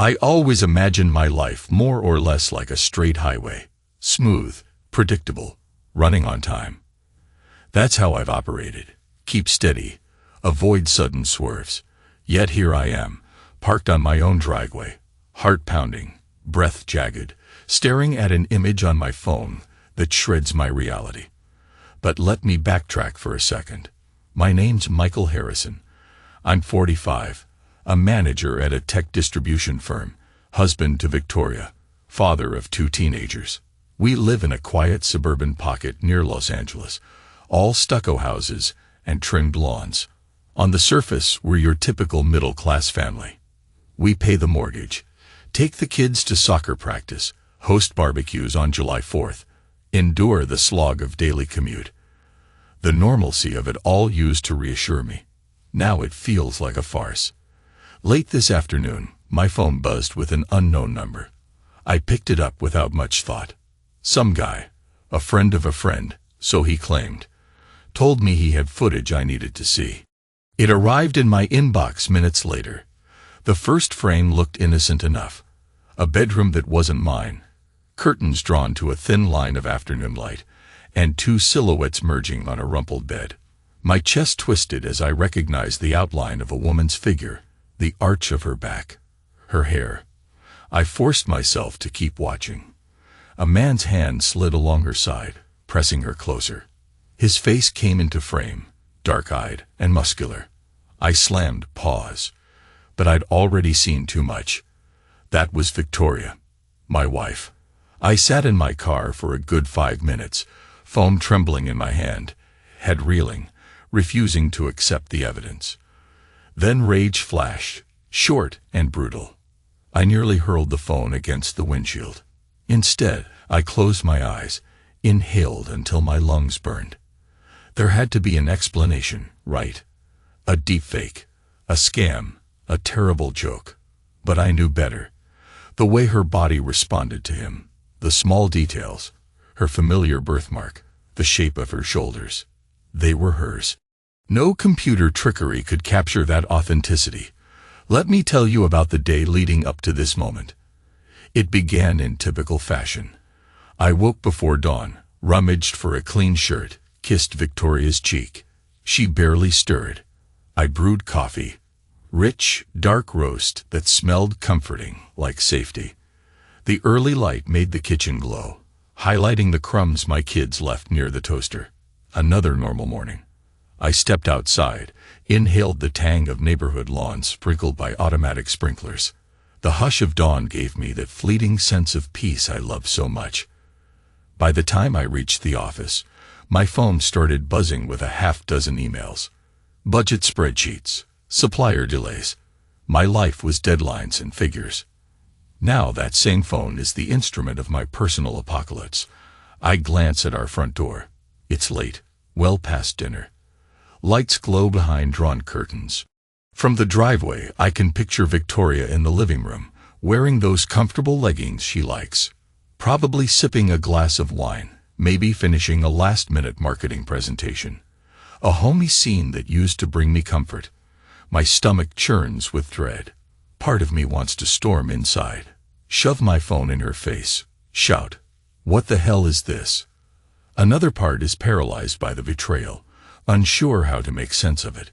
I always imagined my life more or less like a straight highway, smooth, predictable, running on time. That's how I've operated. Keep steady, avoid sudden swerves. Yet here I am, parked on my own driveway, heart pounding, breath jagged, staring at an image on my phone that shreds my reality. But let me backtrack for a second. My name's Michael Harrison. I'm 45, a manager at a tech distribution firm, husband to Victoria, father of 2 teenagers. We live in a quiet suburban pocket near Los Angeles, all stucco houses and trimmed lawns. On the surface, we're your typical middle-class family. We pay the mortgage, take the kids to soccer practice, host barbecues on July 4th, endure the slog of daily commute. The normalcy of it all used to reassure me. Now it feels like a farce. Late this afternoon, my phone buzzed with an unknown number. I picked it up without much thought. Some guy, a friend of a friend, so he claimed, told me he had footage I needed to see. It arrived in my inbox minutes later. The first frame looked innocent enough. A bedroom that wasn't mine. Curtains drawn to a thin line of afternoon light, and 2 silhouettes merging on a rumpled bed. My chest twisted as I recognized the outline of a woman's figure, the arch of her back, her hair. I forced myself to keep watching. A man's hand slid along her side, pressing her closer. His face came into frame, dark-eyed and muscular. I slammed pause, but I'd already seen too much. That was Victoria, my wife. I sat in my car for a good 5 minutes, phone trembling in my hand, head reeling, refusing to accept the evidence. Then rage flashed, short and brutal. I nearly hurled the phone against the windshield. Instead, I closed my eyes, inhaled until my lungs burned. There had to be an explanation, right? A deepfake, a scam, a terrible joke. But I knew better. The way her body responded to him, the small details, her familiar birthmark, the shape of her shoulders. They were hers. No computer trickery could capture that authenticity. Let me tell you about the day leading up to this moment. It began in typical fashion. I woke before dawn, rummaged for a clean shirt, kissed Victoria's cheek. She barely stirred. I brewed coffee. Rich, dark roast that smelled comforting, like safety. The early light made the kitchen glow, highlighting the crumbs my kids left near the toaster. Another normal morning. I stepped outside, inhaled the tang of neighborhood lawns sprinkled by automatic sprinklers. The hush of dawn gave me that fleeting sense of peace I love so much. By the time I reached the office, my phone started buzzing with a half-dozen emails. Budget spreadsheets, supplier delays. My life was deadlines and figures. Now that same phone is the instrument of my personal apocalypse. I glance at our front door. It's late, well past dinner. Lights glow behind drawn curtains. From the driveway, I can picture Victoria in the living room, wearing those comfortable leggings she likes, probably sipping a glass of wine, maybe finishing a last-minute marketing presentation. A homey scene that used to bring me comfort. My stomach churns with dread. Part of me wants to storm inside, shove my phone in her face, shout, "What the hell is this?" Another part is paralyzed by the betrayal, unsure how to make sense of it.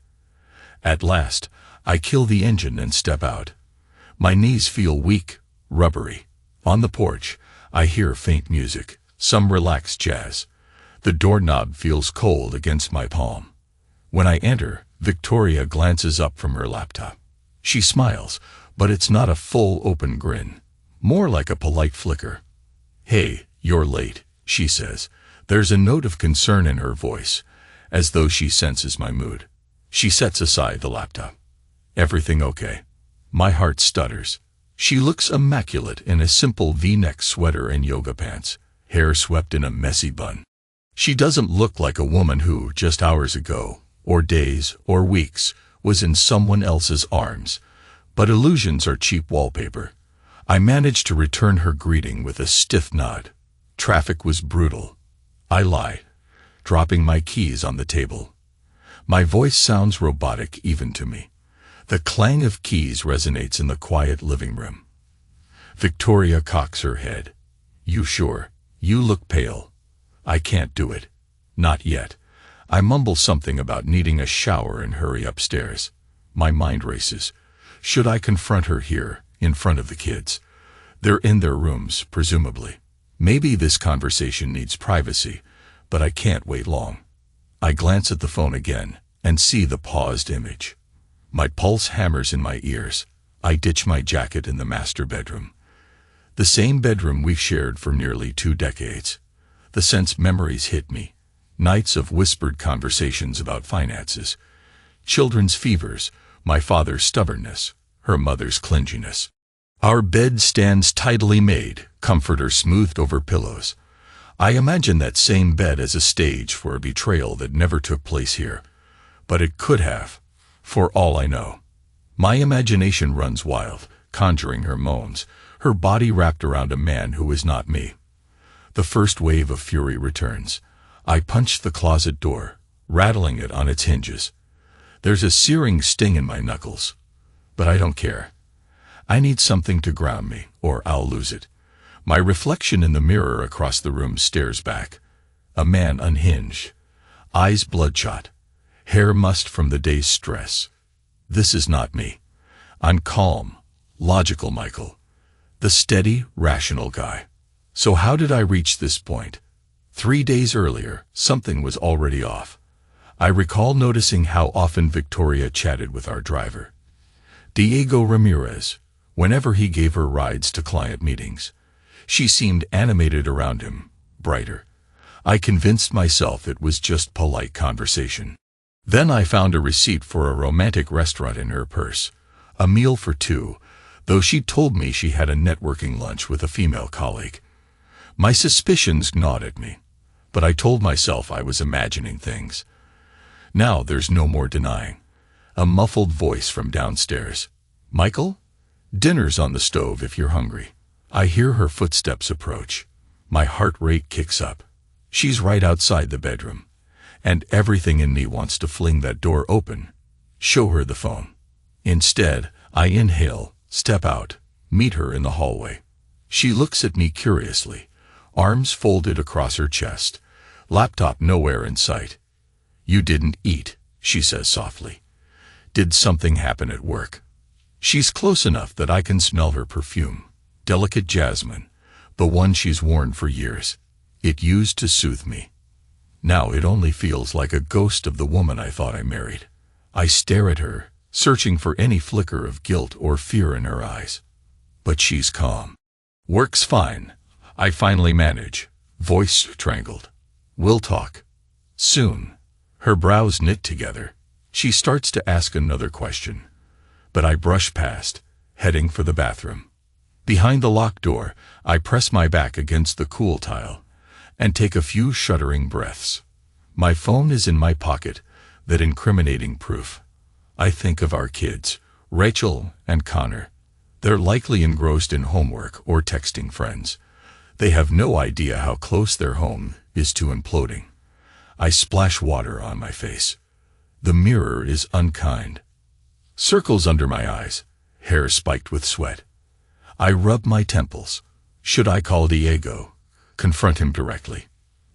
At last, I kill the engine and step out. My knees feel weak, rubbery. On the porch, I hear faint music, some relaxed jazz. The doorknob feels cold against my palm. When I enter, Victoria glances up from her laptop. She smiles, but it's not a full open grin, more like a polite flicker. "Hey, you're late," she says. There's a note of concern in her voice, as though she senses my mood. She sets aside the laptop. "Everything okay?" My heart stutters. She looks immaculate in a simple V-neck sweater and yoga pants, hair swept in a messy bun. She doesn't look like a woman who, just hours ago, or days, or weeks, was in someone else's arms. But illusions are cheap wallpaper. I managed to return her greeting with a stiff nod. Traffic was brutal. I lie, dropping my keys on the table. My voice sounds robotic even to me. The clang of keys resonates in the quiet living room. Victoria cocks her head. You sure? You look pale. I can't do it. Not yet. I mumble something about needing a shower and hurry upstairs. My mind races. Should I confront her here, in front of the kids? They're in their rooms, presumably. Maybe this conversation needs privacy, but I can't wait long. I glance at the phone again and see the paused image. My pulse hammers in my ears. I ditch my jacket in the master bedroom. The same bedroom we've shared for nearly 2 decades. The sense memories hit me. Nights of whispered conversations about finances. Children's fevers, my father's stubbornness, her mother's clinginess. Our bed stands tidily made, comforter smoothed over pillows. I imagine that same bed as a stage for a betrayal that never took place here. But it could have, for all I know. My imagination runs wild, conjuring her moans, her body wrapped around a man who is not me. The first wave of fury returns. I punch the closet door, rattling it on its hinges. There's a searing sting in my knuckles. But I don't care. I need something to ground me, or I'll lose it. My reflection in the mirror across the room stares back. A man unhinged. Eyes bloodshot. Hair mussed from the day's stress. This is not me. I'm calm, logical Michael. The steady, rational guy. So how did I reach this point? 3 days earlier, something was already off. I recall noticing how often Victoria chatted with our driver, Diego Ramirez, whenever he gave her rides to client meetings. She seemed animated around him, brighter. I convinced myself it was just polite conversation. Then I found a receipt for a romantic restaurant in her purse, a meal for 2, though she told me she had a networking lunch with a female colleague. My suspicions gnawed at me, but I told myself I was imagining things. Now there's no more denying. A muffled voice from downstairs. Michael? Dinner's on the stove if you're hungry. I hear her footsteps approach. My heart rate kicks up. She's right outside the bedroom, and everything in me wants to fling that door open, show her the phone. Instead, I inhale, step out, meet her in the hallway. She looks at me curiously, arms folded across her chest, laptop nowhere in sight. You didn't eat, she says softly. Did something happen at work? She's close enough that I can smell her perfume, delicate jasmine, the one she's worn for years. It used to soothe me. Now it only feels like a ghost of the woman I thought I married. I stare at her, searching for any flicker of guilt or fear in her eyes. But she's calm. Work's fine. I finally manage, voice strangled. We'll talk. Soon. Her brows knit together. She starts to ask another question. But I brush past, heading for the bathroom. Behind the locked door, I press my back against the cool tile and take a few shuddering breaths. My phone is in my pocket, that incriminating proof. I think of our kids, Rachel and Connor. They're likely engrossed in homework or texting friends. They have no idea how close their home is to imploding. I splash water on my face. The mirror is unkind. Circles under my eyes, hair spiked with sweat. I rub my temples. Should I call Diego? Confront him directly.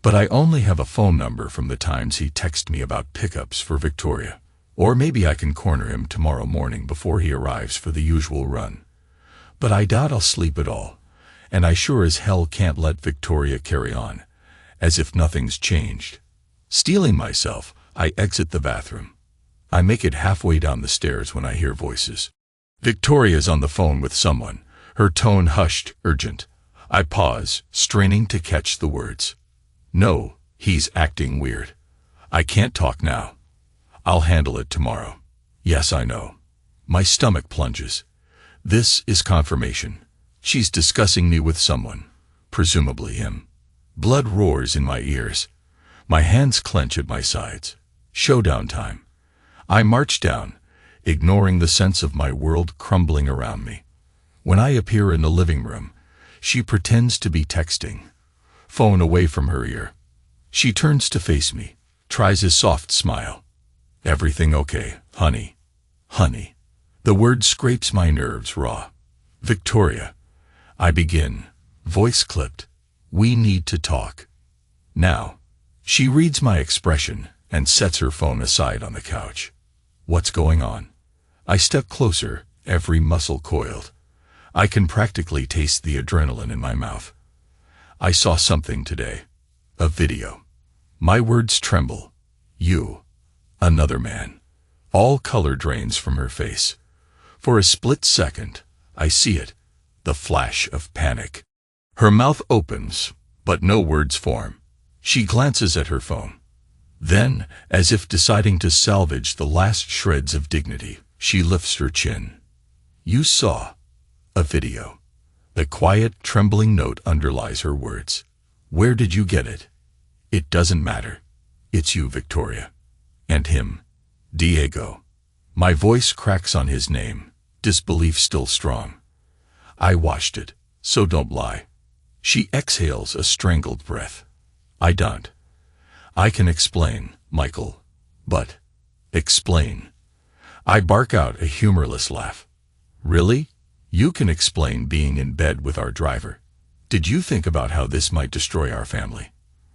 But I only have a phone number from the times he texted me about pickups for Victoria. Or maybe I can corner him tomorrow morning before he arrives for the usual run. But I doubt I'll sleep at all, and I sure as hell can't let Victoria carry on, as if nothing's changed. Steeling myself, I exit the bathroom. I make it halfway down the stairs when I hear voices. Victoria's on the phone with someone, her tone hushed, urgent. I pause, straining to catch the words. No, he's acting weird. I can't talk now. I'll handle it tomorrow. Yes, I know. My stomach plunges. This is confirmation. She's discussing me with someone, presumably him. Blood roars in my ears. My hands clench at my sides. Showdown time. I march down, ignoring the sense of my world crumbling around me. When I appear in the living room, she pretends to be texting, phone away from her ear. She turns to face me, tries a soft smile. Everything okay, honey? Honey. The word scrapes my nerves raw. Victoria. I begin, voice clipped. We need to talk. Now. She reads my expression and sets her phone aside on the couch. What's going on? I step closer, every muscle coiled. I can practically taste the adrenaline in my mouth. I saw something today. A video. My words tremble. You. Another man. All color drains from her face. For a split second, I see it. The flash of panic. Her mouth opens, but no words form. She glances at her phone. Then, as if deciding to salvage the last shreds of dignity, she lifts her chin. You saw a video. The quiet, trembling note underlies her words. Where did you get it? It doesn't matter. It's you, Victoria. And him. Diego. My voice cracks on his name, disbelief still strong. I watched it, so don't lie. She exhales a strangled breath. I don't. I can explain, Michael. But, explain. I bark out a humorless laugh. Really? You can explain being in bed with our driver. Did you think about how this might destroy our family?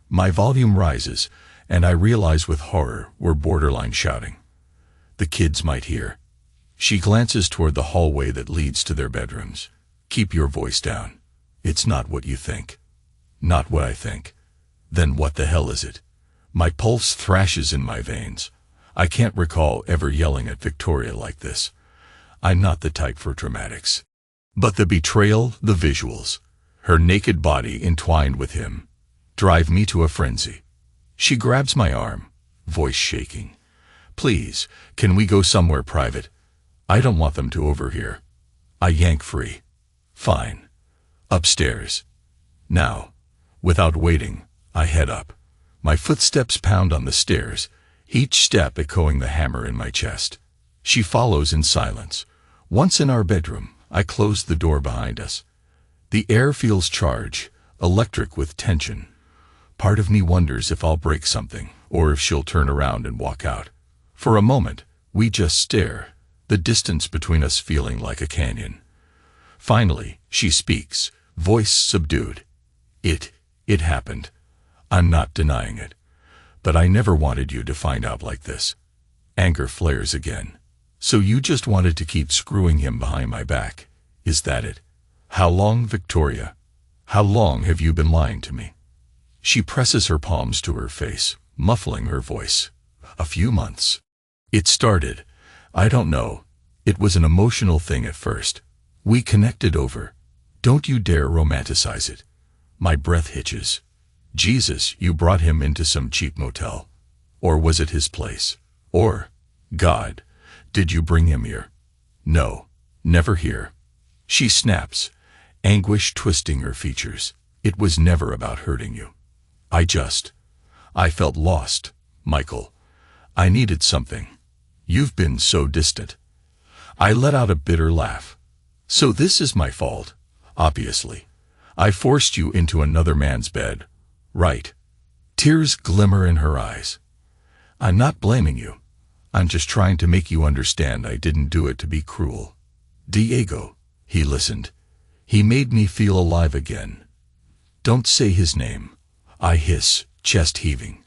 My volume rises, and I realize with horror we're borderline shouting. The kids might hear. She glances toward the hallway that leads to their bedrooms. Keep your voice down. It's not what you think. Not what I think. Then what the hell is it? My pulse thrashes in my veins. I can't recall ever yelling at Victoria like this. I'm not the type for dramatics. But the betrayal, the visuals, her naked body entwined with him, drive me to a frenzy. She grabs my arm, voice shaking. Please, can we go somewhere private? I don't want them to overhear. I yank free. Fine. Upstairs. Now. Without waiting, I head up. My footsteps pound on the stairs, each step echoing the hammer in my chest. She follows in silence. Once in our bedroom, I close the door behind us. The air feels charged, electric with tension. Part of me wonders if I'll break something, or if she'll turn around and walk out. For a moment, we just stare, the distance between us feeling like a canyon. Finally, she speaks, voice subdued. It happened. I'm not denying it. But I never wanted you to find out like this. Anger flares again. So you just wanted to keep screwing him behind my back. Is that it? How long, Victoria? How long have you been lying to me? She presses her palms to her face, muffling her voice. A few months. It started. I don't know. It was an emotional thing at first. We connected over. Don't you dare romanticize it. My breath hitches. Jesus, you brought him into some cheap motel. Or was it his place? Or, God, did you bring him here? No, never here. She snaps, anguish twisting her features. It was never about hurting you. I felt lost, Michael. I needed something. You've been so distant. I let out a bitter laugh. So this is my fault, obviously. I forced you into another man's bed, right? Tears glimmer in her eyes. I'm not blaming you. I'm just trying to make you understand I didn't do it to be cruel. Diego, he listened. He made me feel alive again. Don't say his name. I hiss, chest heaving.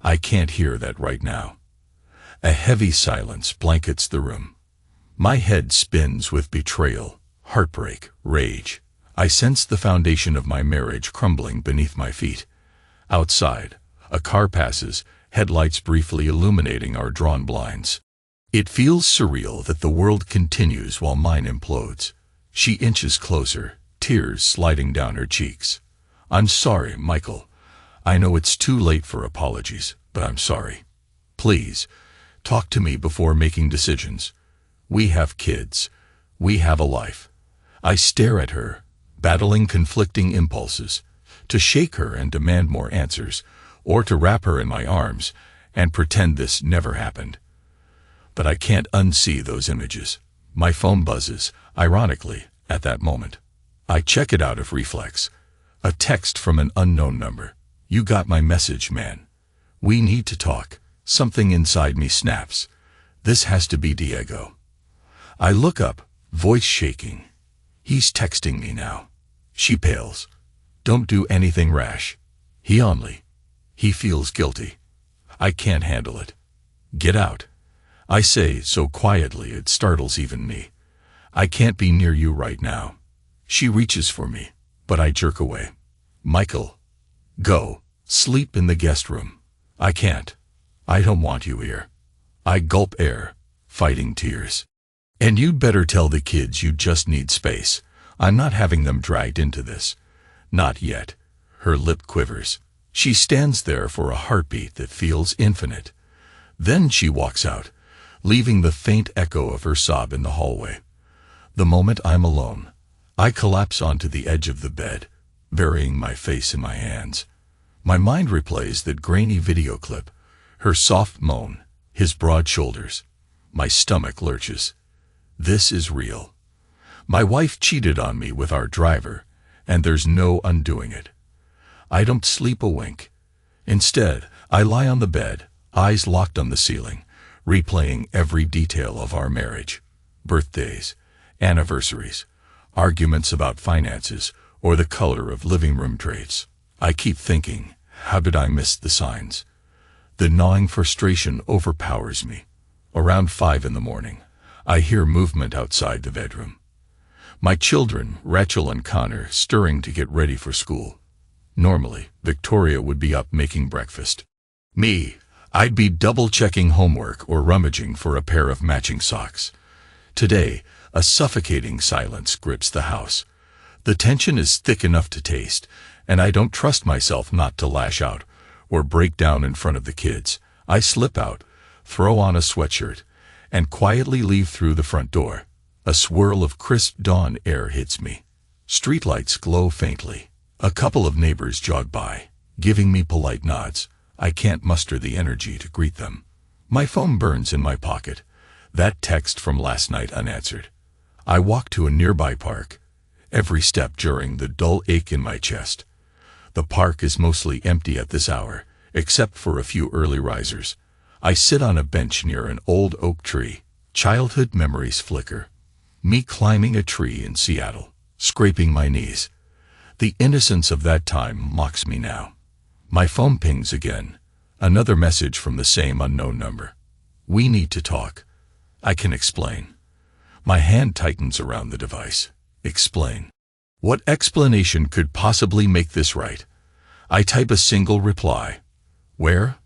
I can't hear that right now. A heavy silence blankets the room. My head spins with betrayal, heartbreak, rage. I sense the foundation of my marriage crumbling beneath my feet. Outside, a car passes, headlights briefly illuminating our drawn blinds. It feels surreal that the world continues while mine implodes. She inches closer, tears sliding down her cheeks. I'm sorry, Michael. I know it's too late for apologies, but I'm sorry. Please, talk to me before making decisions. We have kids. We have a life. I stare at her, battling conflicting impulses, to shake her and demand more answers, or to wrap her in my arms and pretend this never happened. But I can't unsee those images. My phone buzzes, ironically, at that moment. I check it out of reflex. A text from an unknown number. You got my message, man. We need to talk. Something inside me snaps. This has to be Diego. I look up, voice shaking. He's texting me now. She pales. Don't do anything rash. He feels guilty. I can't handle it. Get out. I say so quietly it startles even me. I can't be near you right now. She reaches for me, but I jerk away. Michael. Go. Sleep in the guest room. I can't. I don't want you here. I gulp air, fighting tears. And you'd better tell the kids you just need space. I'm not having them dragged into this. Not yet. Her lip quivers. She stands there for a heartbeat that feels infinite. Then she walks out, leaving the faint echo of her sob in the hallway. The moment I'm alone, I collapse onto the edge of the bed, burying my face in my hands. My mind replays that grainy video clip, her soft moan, his broad shoulders. My stomach lurches. This is real. My wife cheated on me with our driver, and there's no undoing it. I don't sleep a wink. Instead, I lie on the bed, eyes locked on the ceiling, replaying every detail of our marriage. Birthdays, anniversaries, arguments about finances, or the color of living room drapes. I keep thinking, how did I miss the signs? The gnawing frustration overpowers me. Around 5 in the morning, I hear movement outside the bedroom. My children, Rachel and Connor, stirring to get ready for school. Normally, Victoria would be up making breakfast. Me, I'd be double-checking homework or rummaging for a pair of matching socks. Today, a suffocating silence grips the house. The tension is thick enough to taste, and I don't trust myself not to lash out or break down in front of the kids. I slip out, throw on a sweatshirt, and quietly leave through the front door. A swirl of crisp dawn air hits me. Streetlights glow faintly. A couple of neighbors jog by, giving me polite nods. I can't muster the energy to greet them. My phone burns in my pocket. That text from last night unanswered. I walk to a nearby park, every step jarring the dull ache in my chest. The park is mostly empty at this hour, except for a few early risers. I sit on a bench near an old oak tree. Childhood memories flicker. Me climbing a tree in Seattle, scraping my knees. The innocence of that time mocks me now. My phone pings again. Another message from the same unknown number. We need to talk. I can explain. My hand tightens around the device. Explain. What explanation could possibly make this right? I type a single reply. Where?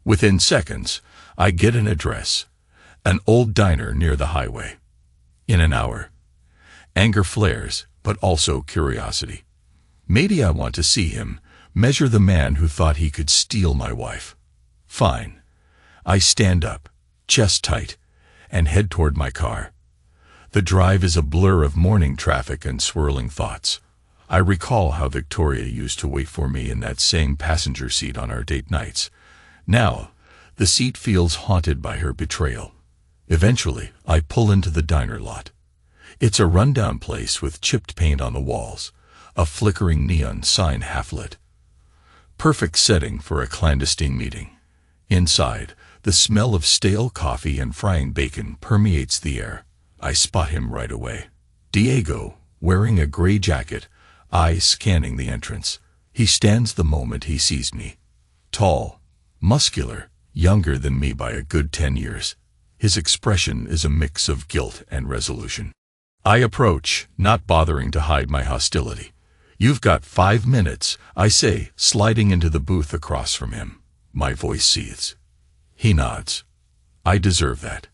Within seconds, I get an address. An old diner near the highway. In an hour. Anger flares, but also curiosity. Maybe I want to see him, measure the man who thought he could steal my wife. Fine. I stand up, chest tight, and head toward my car. The drive is a blur of morning traffic and swirling thoughts. I recall how Victoria used to wait for me in that same passenger seat on our date nights. Now, the seat feels haunted by her betrayal. Eventually, I pull into the diner lot. It's a rundown place with chipped paint on the walls, a flickering neon sign half-lit. Perfect setting for a clandestine meeting. Inside, the smell of stale coffee and frying bacon permeates the air. I spot him right away. Diego, wearing a gray jacket, eyes scanning the entrance. He stands the moment he sees me. Tall, muscular, younger than me by a good 10 years. His expression is a mix of guilt and resolution. I approach, not bothering to hide my hostility. You've got 5 minutes, I say, sliding into the booth across from him. My voice seethes. He nods. I deserve that.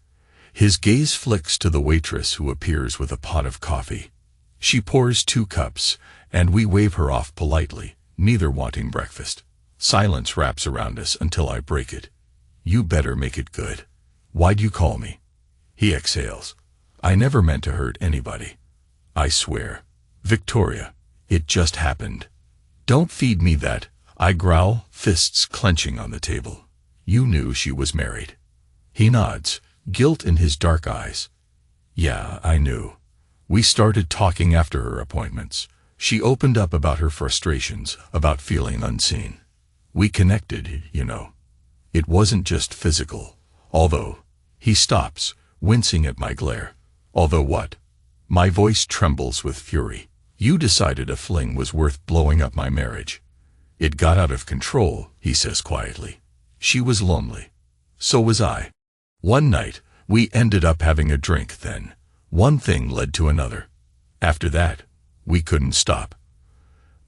His gaze flicks to the waitress who appears with a pot of coffee. She pours 2 cups, and we wave her off politely, neither wanting breakfast. Silence wraps around us until I break it. You better make it good. Why'd you call me? He exhales. I never meant to hurt anybody. I swear. Victoria. It just happened. Don't feed me that, I growl, fists clenching on the table. You knew she was married. He nods, guilt in his dark eyes. Yeah, I knew. We started talking after her appointments. She opened up about her frustrations, about feeling unseen. We connected, you know. It wasn't just physical. Although, he stops, wincing at my glare. Although what? My voice trembles with fury. You decided a fling was worth blowing up my marriage. It got out of control, he says quietly. She was lonely. So was I. One night, we ended up having a drink then. One thing led to another. After that, we couldn't stop.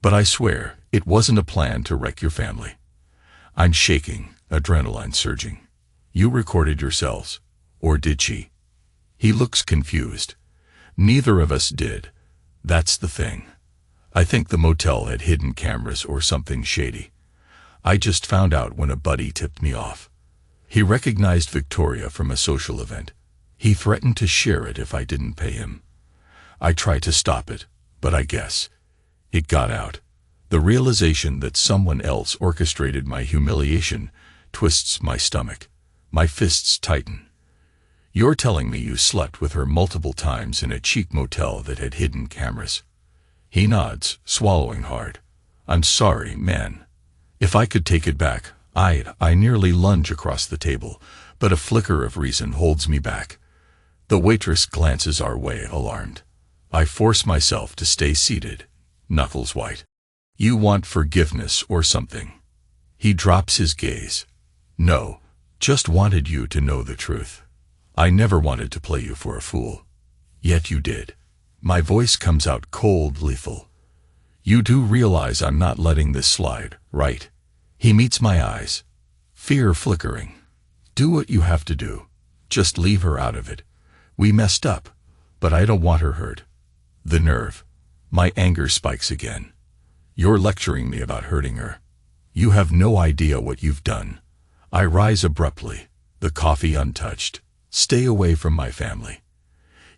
But I swear, it wasn't a plan to wreck your family. I'm shaking, adrenaline surging. You recorded yourselves. Or did she? He looks confused. Neither of us did. That's the thing. I think the motel had hidden cameras or something shady. I just found out when a buddy tipped me off. He recognized Victoria from a social event. He threatened to share it if I didn't pay him. I tried to stop it, but I guess it got out. The realization that someone else orchestrated my humiliation twists my stomach. My fists tighten. You're telling me you slept with her multiple times in a cheap motel that had hidden cameras. He nods, swallowing hard. I'm sorry, man. If I could take it back, I nearly lunge across the table, but a flicker of reason holds me back. The waitress glances our way, alarmed. I force myself to stay seated, knuckles white. You want forgiveness or something? He drops his gaze. No, just wanted you to know the truth. I never wanted to play you for a fool. Yet you did. My voice comes out cold, lethal. You do realize I'm not letting this slide, right? He meets my eyes. Fear flickering. Do what you have to do. Just leave her out of it. We messed up, but I don't want her hurt. The nerve. My anger spikes again. You're lecturing me about hurting her. You have no idea what you've done. I rise abruptly, the coffee untouched. Stay away from my family.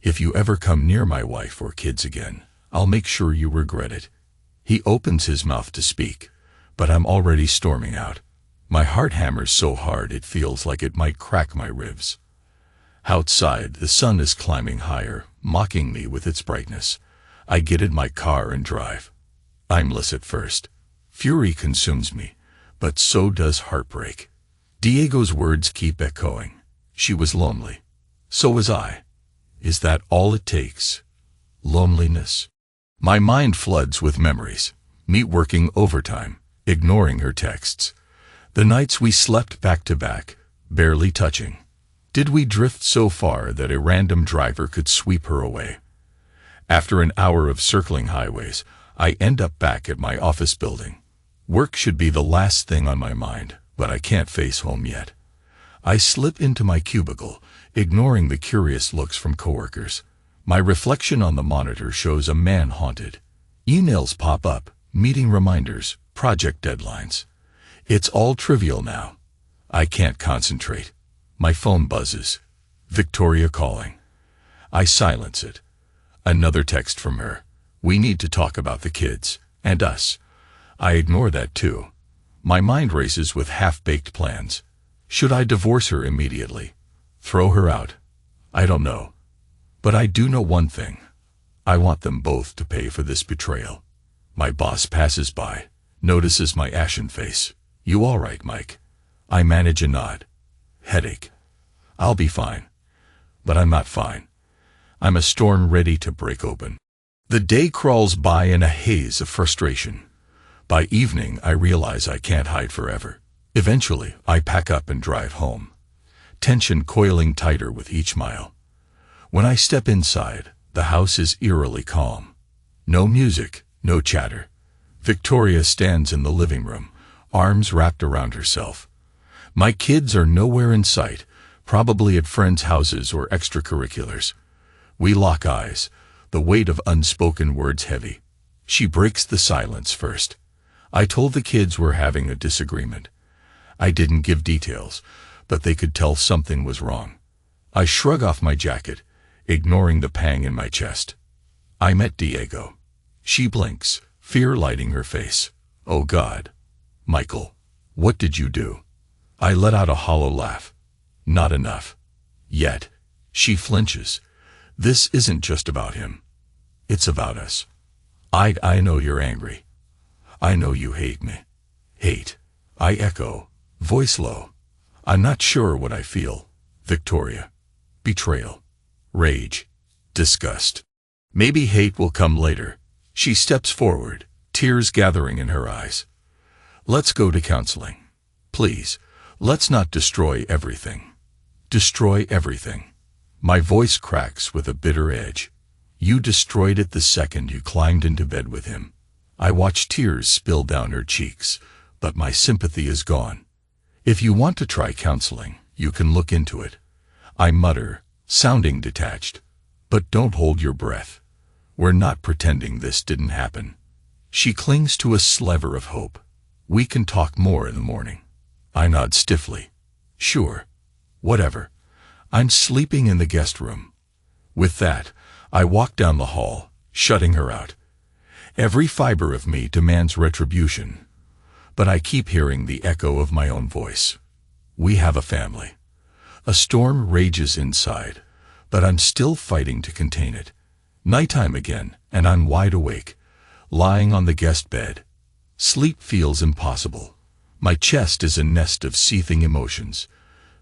If you ever come near my wife or kids again, I'll make sure you regret it. He opens his mouth to speak, but I'm already storming out. My heart hammers so hard it feels like it might crack my ribs. Outside, the sun is climbing higher, mocking me with its brightness. I get in my car and drive. Aimless at first. Fury consumes me, but so does heartbreak. Diego's words keep echoing. She was lonely. So was I. Is that all it takes? Loneliness? My mind floods with memories. Me working overtime, ignoring her texts. The nights we slept back to back, barely touching. Did we drift so far that a random driver could sweep her away? After an hour of circling highways, I end up back at my office building. Work should be the last thing on my mind, but I can't face home yet. I slip into my cubicle, ignoring the curious looks from coworkers. My reflection on the monitor shows a man haunted. Emails pop up, meeting reminders, project deadlines. It's all trivial now. I can't concentrate. My phone buzzes. Victoria calling. I silence it. Another text from her. We need to talk about the kids, and us. I ignore that too. My mind races with half-baked plans. Should I divorce her immediately? Throw her out? I don't know. But I do know one thing. I want them both to pay for this betrayal. My boss passes by, notices my ashen face. You all right, Mike? I manage a nod. Headache. I'll be fine. But I'm not fine. I'm a storm ready to break open. The day crawls by in a haze of frustration. By evening, I realize I can't hide forever. Eventually, I pack up and drive home. Tension coiling tighter with each mile. When I step inside, the house is eerily calm. No music, no chatter. Victoria stands in the living room, arms wrapped around herself. My kids are nowhere in sight, probably at friends' houses or extracurriculars. We lock eyes, the weight of unspoken words heavy. She breaks the silence first. I told the kids we're having a disagreement. I didn't give details, but they could tell something was wrong. I shrug off my jacket, ignoring the pang in my chest. I met Diego. She blinks, fear lighting her face. Oh God. Michael, what did you do? I let out a hollow laugh. Not enough. Yet. She flinches. This isn't just about him. It's about us. I know you're angry. I know you hate me. Hate. I echo, voice low. I'm not sure what I feel. Victoria. Betrayal. Rage. Disgust. Maybe hate will come later. She steps forward, tears gathering in her eyes. Let's go to counseling. Please, let's not destroy everything. Destroy everything. My voice cracks with a bitter edge. You destroyed it the second you climbed into bed with him. I watch tears spill down her cheeks, but my sympathy is gone. If you want to try counseling, you can look into it. I mutter, sounding detached. But don't hold your breath. We're not pretending this didn't happen. She clings to a sliver of hope. We can talk more in the morning. I nod stiffly. Sure. Whatever. I'm sleeping in the guest room. With that, I walk down the hall, shutting her out. Every fiber of me demands retribution, but I keep hearing the echo of my own voice. We have a family. A storm rages inside, but I'm still fighting to contain it. Nighttime again, and I'm wide awake, lying on the guest bed. Sleep feels impossible. My chest is a nest of seething emotions.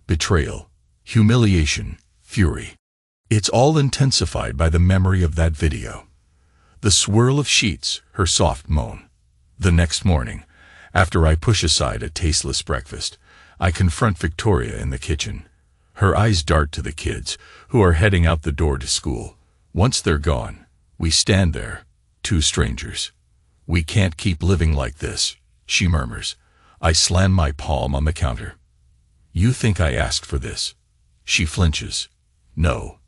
Betrayal, humiliation, fury. It's all intensified by the memory of that video. The swirl of sheets, her soft moan. The next morning, after I push aside a tasteless breakfast, I confront Victoria in the kitchen. Her eyes dart to the kids, who are heading out the door to school. Once they're gone, we stand there, two strangers. We can't keep living like this, she murmurs. I slam my palm on the counter. You think I asked for this? She flinches. No.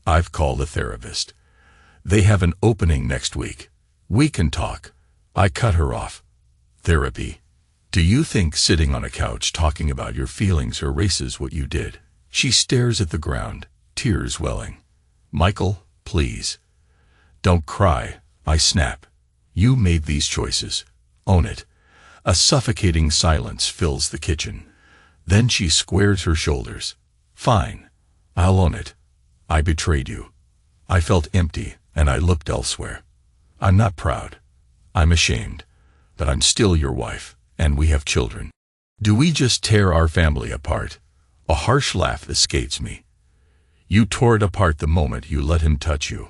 I've called a therapist. They have an opening next week. We can talk. I cut her off. Therapy? Do you think sitting on a couch talking about your feelings erases what you did? She stares at the ground, tears welling. Michael, please. Don't cry, I snap. You made these choices. Own it. A suffocating silence fills the kitchen. Then she squares her shoulders. Fine. I'll own it. I betrayed you. I felt empty, and I looked elsewhere. I'm not proud. I'm ashamed. But I'm still your wife, and we have children. Do we just tear our family apart? A harsh laugh escapes me. You tore it apart the moment you let him touch you.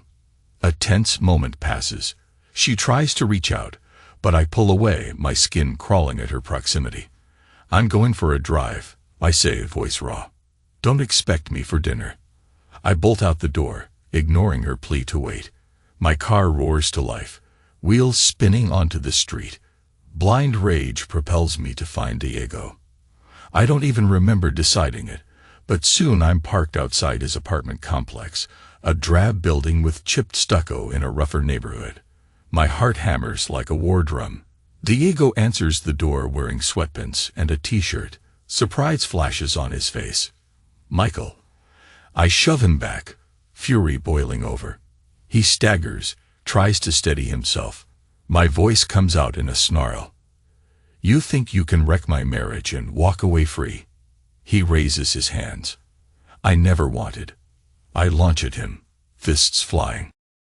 A tense moment passes. She tries to reach out, but I pull away, my skin crawling at her proximity. I'm going for a drive, I say, voice raw. Don't expect me for dinner. I bolt out the door, ignoring her plea to wait. My car roars to life, wheels spinning onto the street. Blind rage propels me to find Diego. I don't even remember deciding it, but soon I'm parked outside his apartment complex, a drab building with chipped stucco in a rougher neighborhood. My heart hammers like a war drum. Diego answers the door wearing sweatpants and a t-shirt. Surprise flashes on his face. Michael. I shove him back, fury boiling over. He staggers, tries to steady himself. My voice comes out in a snarl. You think you can wreck my marriage and walk away free? He raises his hands. I never wanted. I launch at him, fists flying.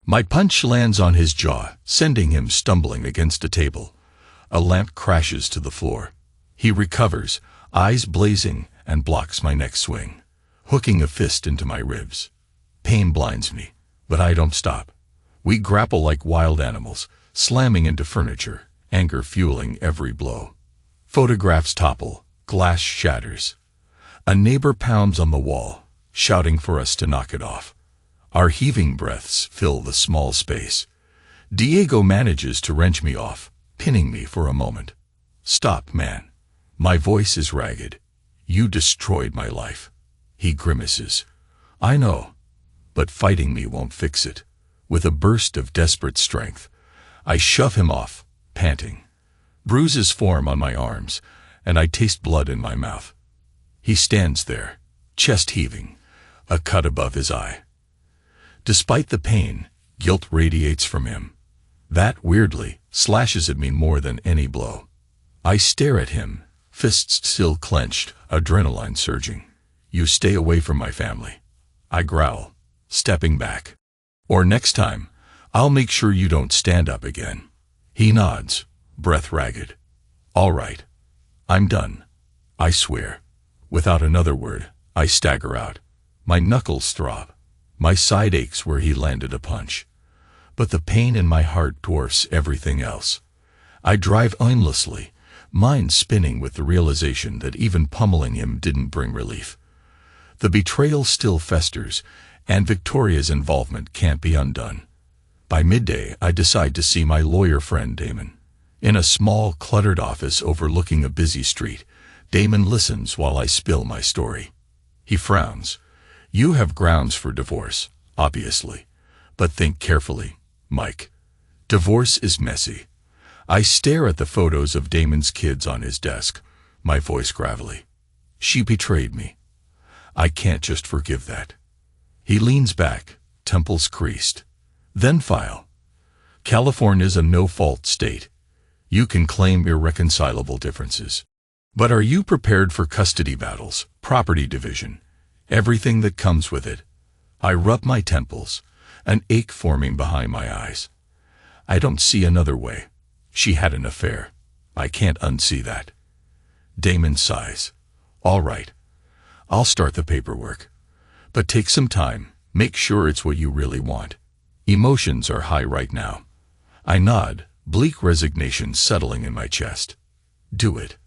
My punch lands on his jaw, sending him stumbling against a table. A lamp crashes to the floor. He recovers, eyes blazing, and blocks my next swing, hooking a fist into my ribs. Pain blinds me, but I don't stop. We grapple like wild animals, slamming into furniture, anger fueling every blow. Photographs topple, glass shatters. A neighbor pounds on the wall, shouting for us to knock it off. Our heaving breaths fill the small space. Diego manages to wrench me off, pinning me for a moment. Stop, man. My voice is ragged. You destroyed my life. He grimaces. I know, but fighting me won't fix it. With a burst of desperate strength, I shove him off, panting. Bruises form on my arms, and I taste blood in my mouth. He stands there, chest heaving, a cut above his eye. Despite the pain, guilt radiates from him. That, weirdly, slashes at me more than any blow. I stare at him, fists still clenched, adrenaline surging. You stay away from my family. I growl, stepping back. Or next time, I'll make sure you don't stand up again. He nods, breath ragged. All right. I'm done. I swear. Without another word, I stagger out. My knuckles throb. My side aches where he landed a punch. but the pain in my heart dwarfs everything else. I drive aimlessly, mind spinning with the realization that even pummeling him didn't bring relief. The betrayal still festers, and Victoria's involvement can't be undone. By midday, I decide to see my lawyer friend Damon. In a small, cluttered office overlooking a busy street, Damon listens while I spill my story. He frowns. "You have grounds for divorce, obviously. But think carefully, Mike. Divorce is messy." I stare at the photos of Damon's kids on his desk, my voice gravelly. "She betrayed me. I can't just forgive that." He leans back, temples creased. "Then file. California's a no-fault state. You can claim irreconcilable differences. But are you prepared for custody battles, property division, everything that comes with it?" I rub my temples, an ache forming behind my eyes. I don't see another way. She had an affair. I can't unsee that. Damon sighs. "All right. I'll start the paperwork. But take some time. Make sure it's what you really want." Emotions are high right now. I nod, bleak resignation settling in my chest. Do it.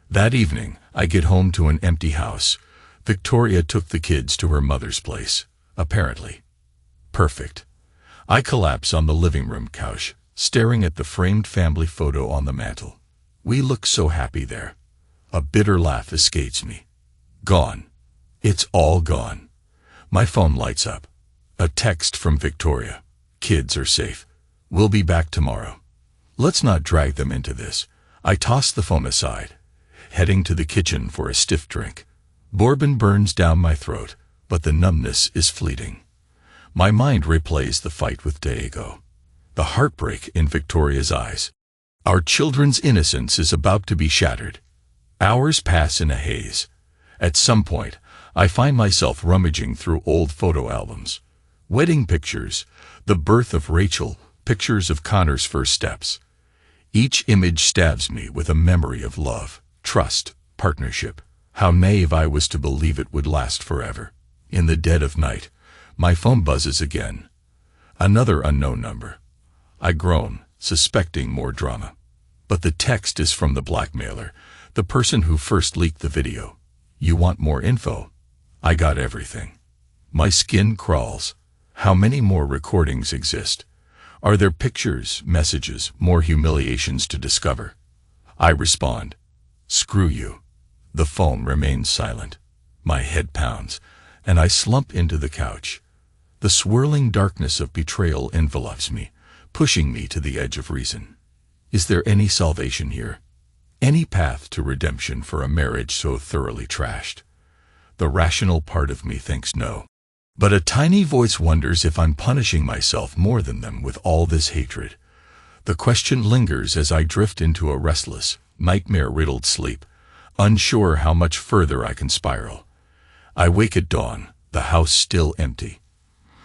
That evening, I get home to an empty house. Victoria took the kids to her mother's place, apparently. Perfect. I collapse on the living room couch, staring at the framed family photo on the mantel. We look so happy there. A bitter laugh escapes me. Gone. It's all gone. My phone lights up. A text from Victoria. "Kids are safe. We'll be back tomorrow." Let's not drag them into this. I toss the phone aside, heading to the kitchen for a stiff drink. Bourbon burns down my throat, but the numbness is fleeting. My mind replays the fight with Diego. The heartbreak in Victoria's eyes. Our children's innocence is about to be shattered. Hours pass in a haze. At some point, I find myself rummaging through old photo albums. Wedding pictures, the birth of Rachel, pictures of Connor's first steps. Each image stabs me with a memory of love, trust, partnership. How naive I was to believe it would last forever. In the dead of night, my phone buzzes again. Another unknown number. I groan, suspecting more drama. But the text is from the blackmailer, the person who first leaked the video. "You want more info?" I got everything. My skin crawls. How many more recordings exist? Are there pictures, messages, more humiliations to discover? I respond, "Screw you." The phone remains silent. My head pounds, and I slump into the couch. The swirling darkness of betrayal envelops me, pushing me to the edge of reason. Is there any salvation here? Any path to redemption for a marriage so thoroughly trashed? The rational part of me thinks no. But a tiny voice wonders if I'm punishing myself more than them with all this hatred. The question lingers as I drift into a restless, nightmare-riddled sleep, unsure how much further I can spiral. I wake at dawn, the house still empty.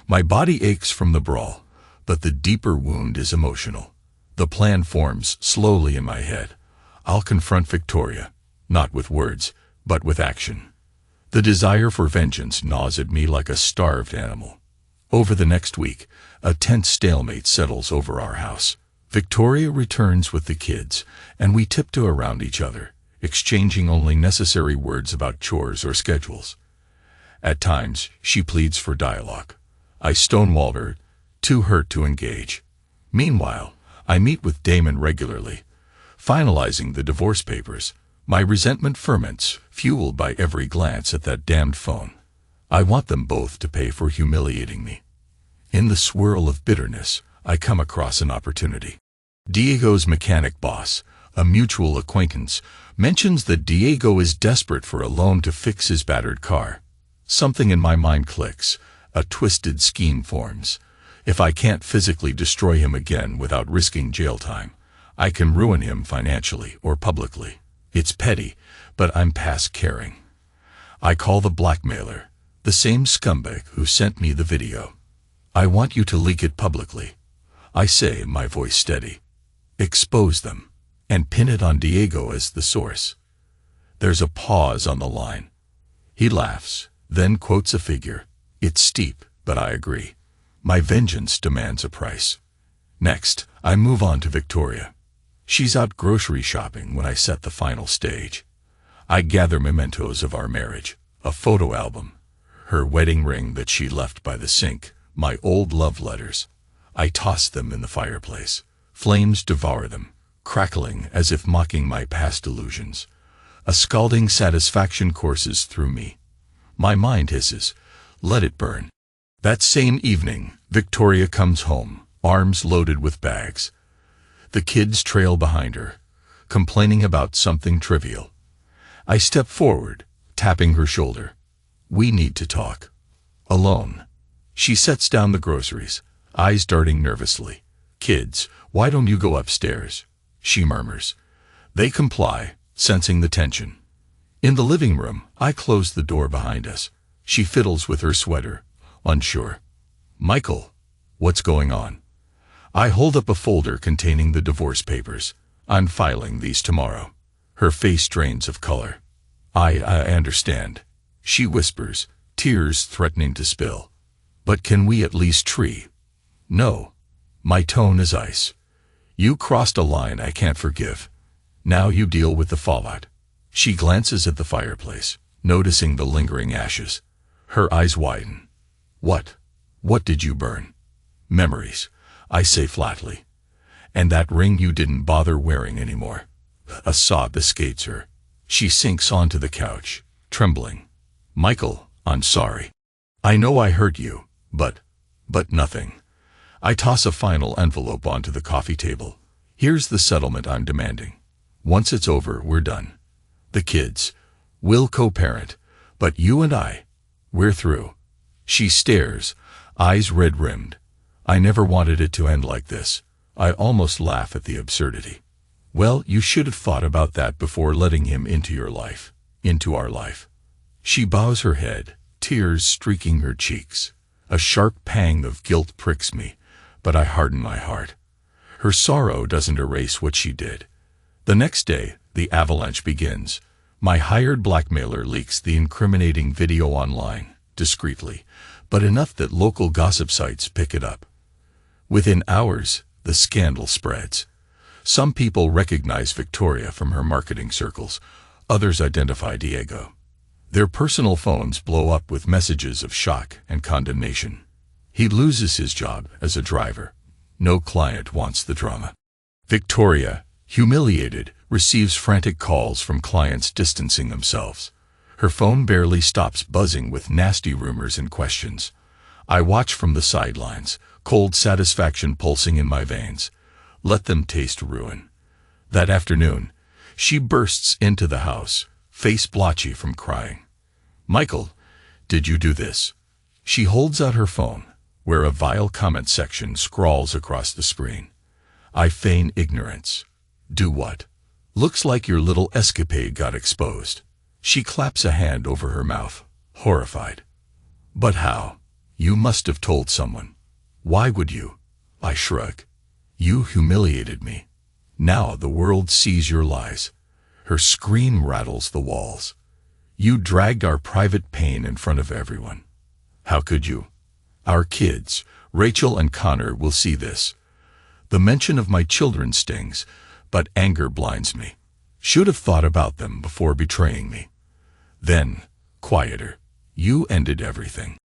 My body aches from the brawl, but the deeper wound is emotional. The plan forms slowly in my head. I'll confront Victoria, not with words, but with action. The desire for vengeance gnaws at me like a starved animal. Over the next week, a tense stalemate settles over our house. Victoria returns with the kids, and we tiptoe around each other, exchanging only necessary words about chores or schedules. At times, she pleads for dialogue. I stonewall her, too hurt to engage. Meanwhile, I meet with Damon regularly, finalizing the divorce papers. My resentment ferments, fueled by every glance at that damned phone. I want them both to pay for humiliating me. In the swirl of bitterness, I come across an opportunity. Diego's mechanic boss, a mutual acquaintance, mentions that Diego is desperate for a loan to fix his battered car. Something in my mind clicks. A twisted scheme forms. If I can't physically destroy him again without risking jail time, I can ruin him financially or publicly. It's petty, but I'm past caring. I call the blackmailer, the same scumbag who sent me the video. "I want you to leak it publicly," I say, my voice steady. "Expose them, and pin it on Diego as the source." There's a pause on the line. He laughs, then quotes a figure. It's steep, but I agree. My vengeance demands a price. Next, I move on to Victoria. She's out grocery shopping when I set the final stage. I gather mementos of our marriage, a photo album, her wedding ring that she left by the sink, my old love letters. I toss them in the fireplace. Flames devour them, crackling as if mocking my past illusions. A scalding satisfaction courses through me. My mind hisses, let it burn. That same evening, Victoria comes home, arms loaded with bags. The kids trail behind her, complaining about something trivial. I step forward, tapping her shoulder. We need to talk. Alone. She sets down the groceries, eyes darting nervously. Kids, why don't you go upstairs? She murmurs. They comply, sensing the tension. In the living room, I close the door behind us. She fiddles with her sweater, unsure. Michael, what's going on? I hold up a folder containing the divorce papers. I'm filing these tomorrow. Her face drains of color. I understand. She whispers, tears threatening to spill. But can we at least tree? No. My tone is ice. You crossed a line I can't forgive. Now you deal with the fallout. She glances at the fireplace, noticing the lingering ashes. Her eyes widen. What did you burn? Memories, I say flatly. And that ring you didn't bother wearing anymore. A sob escapes her. She sinks onto the couch, trembling. Michael, I'm sorry. I know I hurt you, but nothing. I toss a final envelope onto the coffee table. Here's the settlement I'm demanding. Once it's over, we're done. The kids, we'll co-parent, but you and we're through. She stares, eyes red-rimmed. I never wanted it to end like this. I almost laugh at the absurdity. Well, you should have thought about that before letting him into your life, into our life. She bows her head, tears streaking her cheeks. A sharp pang of guilt pricks me, but I harden my heart. Her sorrow doesn't erase what she did. The next day, the avalanche begins. My hired blackmailer leaks the incriminating video online, discreetly, but enough that local gossip sites pick it up. Within hours, the scandal spreads. Some people recognize Victoria from her marketing circles. Others identify Diego. Their personal phones blow up with messages of shock and condemnation. He loses his job as a driver. No client wants the drama. Victoria, humiliated, receives frantic calls from clients distancing themselves. Her phone barely stops buzzing with nasty rumors and questions. I watch from the sidelines, cold satisfaction pulsing in my veins. Let them taste ruin. That afternoon, she bursts into the house, face blotchy from crying. Michael, did you do this? She holds out her phone, where a vile comment section scrawls across the screen. I feign ignorance. Do what? Looks like your little escapade got exposed. She claps a hand over her mouth, horrified. But how? You must have told someone. Why would you? I shrug. You humiliated me. Now the world sees your lies. Her scream rattles the walls. You dragged our private pain in front of everyone. How could you? Our kids, Rachel and Connor, will see this. The mention of my children stings, but anger blinds me. Should have thought about them before betraying me. Then, quieter, you ended everything.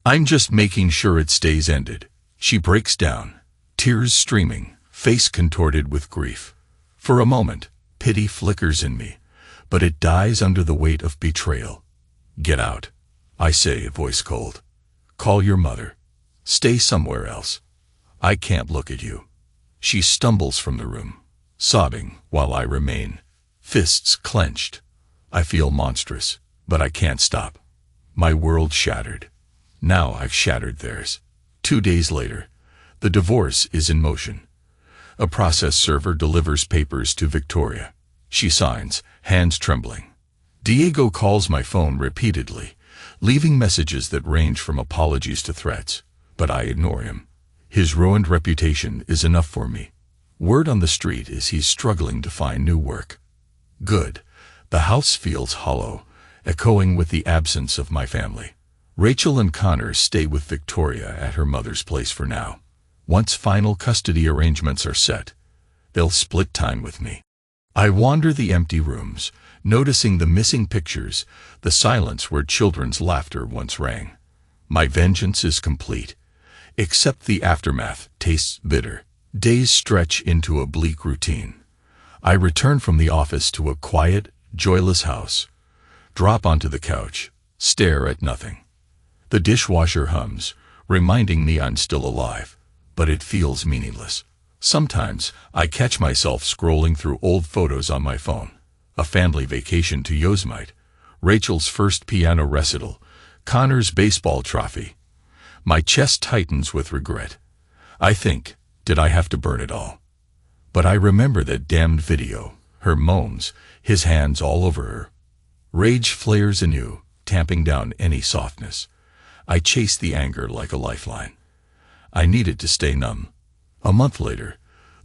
I'm just making sure it stays ended. She breaks down, tears streaming, face contorted with grief. For a moment, pity flickers in me, but it dies under the weight of betrayal. Get out, I say, voice cold. Call your mother. Stay somewhere else. I can't look at you. She stumbles from the room, sobbing while I remain, fists clenched. I feel monstrous, but I can't stop. My world shattered. Now I've shattered theirs. 2 days later, the divorce is in motion. A process server delivers papers to Victoria. She signs, hands trembling. Diego calls my phone repeatedly, leaving messages that range from apologies to threats, but I ignore him. His ruined reputation is enough for me. Word on the street is he's struggling to find new work. Good. The house feels hollow, echoing with the absence of my family. Rachel and Connor stay with Victoria at her mother's place for now. Once final custody arrangements are set, they'll split time with me. I wander the empty rooms, noticing the missing pictures, the silence where children's laughter once rang. My vengeance is complete, except the aftermath tastes bitter. Days stretch into a bleak routine. I return from the office to a quiet, joyless house, drop onto the couch, stare at nothing. The dishwasher hums, reminding me I'm still alive, but it feels meaningless. Sometimes I catch myself scrolling through old photos on my phone. A family vacation to Yosemite, Rachel's first piano recital, Connor's baseball trophy. My chest tightens with regret. I think, did I have to burn it all? But I remember that damned video, her moans, his hands all over her. Rage flares anew, tamping down any softness. I chase the anger like a lifeline. I needed to stay numb. A month later,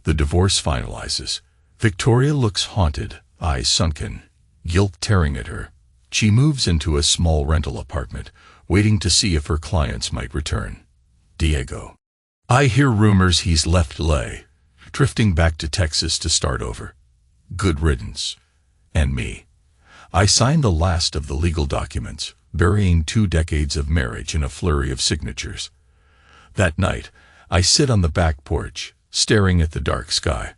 the divorce finalizes. Victoria looks haunted, eyes sunken, guilt tearing at her. She moves into a small rental apartment, waiting to see if her clients might return. Diego. I hear rumors he's left LA, drifting back to Texas to start over. Good riddance. And me. I signed the last of the legal documents, burying 2 decades of marriage in a flurry of signatures. That night, I sit on the back porch, staring at the dark sky.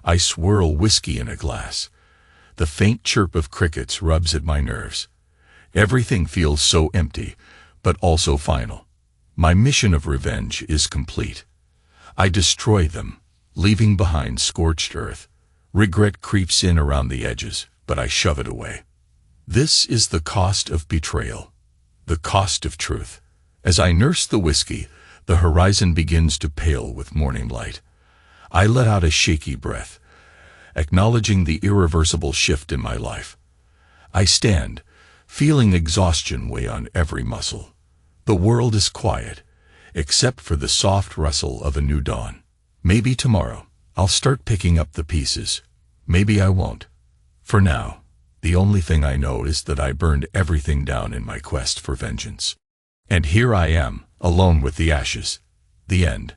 I swirl whiskey in a glass. The faint chirp of crickets rubs at my nerves. Everything feels so empty, but also final. My mission of revenge is complete. I destroy them, leaving behind scorched earth. Regret creeps in around the edges, but I shove it away. This is the cost of betrayal, the cost of truth. As I nurse the whiskey, the horizon begins to pale with morning light. I let out a shaky breath, acknowledging the irreversible shift in my life. I stand, feeling exhaustion weigh on every muscle. The world is quiet, except for the soft rustle of a new dawn. Maybe tomorrow, I'll start picking up the pieces. Maybe I won't. For now, the only thing I know is that I burned everything down in my quest for vengeance. And here I am, alone with the ashes. The end.